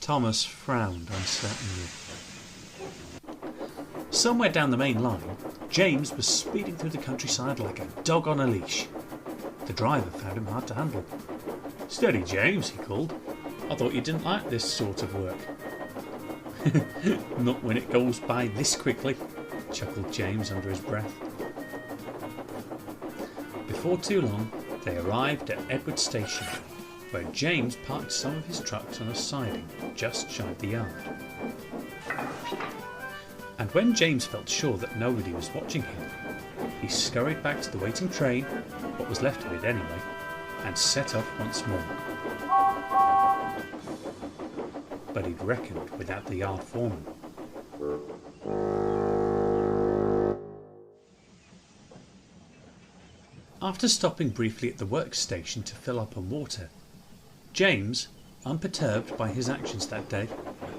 Thomas frowned uncertainly. Somewhere down the main line, James was speeding through the countryside like a dog on a leash. The driver found him hard to handle. "Steady, James," he called. "I thought you didn't like this sort of work." "Not when it goes by this quickly," chuckled James under his breath. Before too long, they arrived at Edward Station, where James parked some of his trucks on a siding just shy of the yard. And when James felt sure that nobody was watching him, he scurried back to the waiting train, what was left of it anyway, and set off once more. But he'd reckoned without the yard foreman. After stopping briefly at the workstation to fill up on water, James, unperturbed by his actions that day,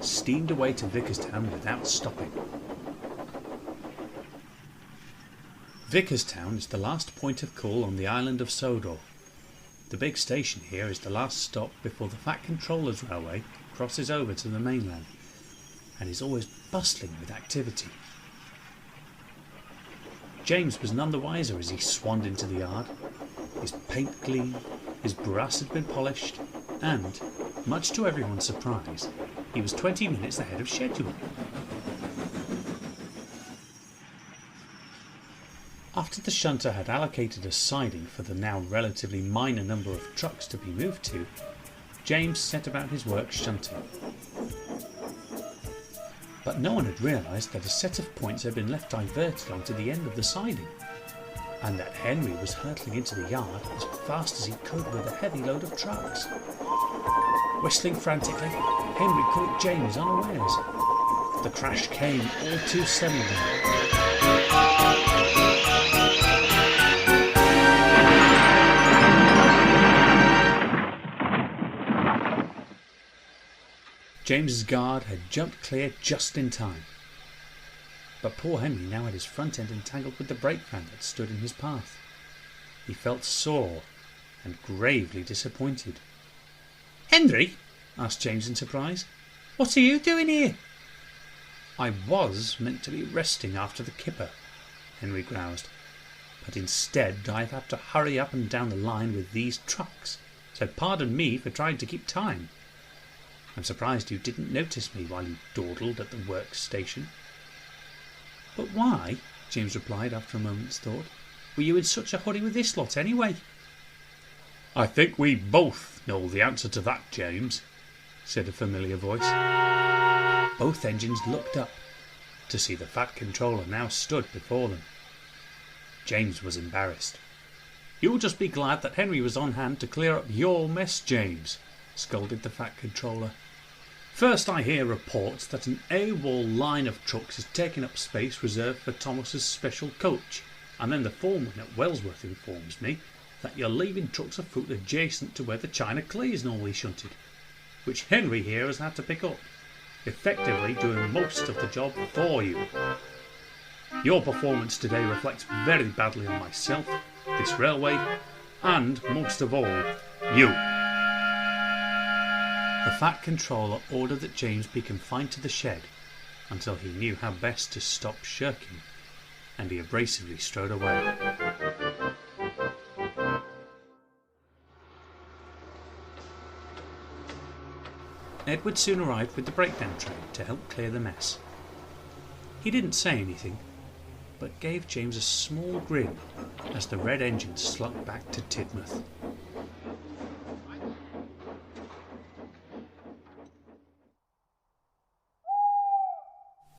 steamed away to Vickerstown without stopping. Vickerstown is the last point of call on the island of Sodor. The big station here is the last stop before the Fat Controller's Railway crosses over to the mainland, and is always bustling with activity. James was none the wiser as he swanned into the yard. His paint gleamed, his brass had been polished, and, much to everyone's surprise, he was 20 minutes ahead of schedule. After the shunter had allocated a siding for the now relatively minor number of trucks to be moved to, James set about his work shunting. But no one had realised that a set of points had been left diverted onto the end of the siding, and that Henry was hurtling into the yard as fast as he could with a heavy load of trucks. Whistling frantically, Henry caught James unawares. The crash came all too suddenly. James's guard had jumped clear just in time. But poor Henry now had his front end entangled with the brake van that stood in his path. He felt sore and gravely disappointed. "Henry?" asked James in surprise. "What are you doing here?" "I was meant to be resting after the kipper," Henry groused. "But instead I've had to hurry up and down the line with these trucks, so pardon me for trying to keep time. I'm surprised you didn't notice me while you dawdled at the workstation." "But why?" James replied after a moment's thought. "Were you in such a hurry with this lot anyway?" "I think we both know the answer to that, James," said a familiar voice. Both engines looked up to see the Fat Controller now stood before them. James was embarrassed. "You'll just be glad that Henry was on hand to clear up your mess, James," scolded the Fat Controller. "First I hear reports that an AWOL line of trucks is taking up space reserved for Thomas's special coach, and then the foreman at Wellsworth informs me that you're leaving trucks afoot adjacent to where the China clay is normally shunted, which Henry here has had to pick up, effectively doing most of the job for you. Your performance today reflects very badly on myself, this railway, and, most of all, you." The Fat Controller ordered that James be confined to the shed until he knew how best to stop shirking, and he abrasively strode away. Edward soon arrived with the breakdown train to help clear the mess. He didn't say anything, but gave James a small grin as the red engine slunk back to Tidmouth.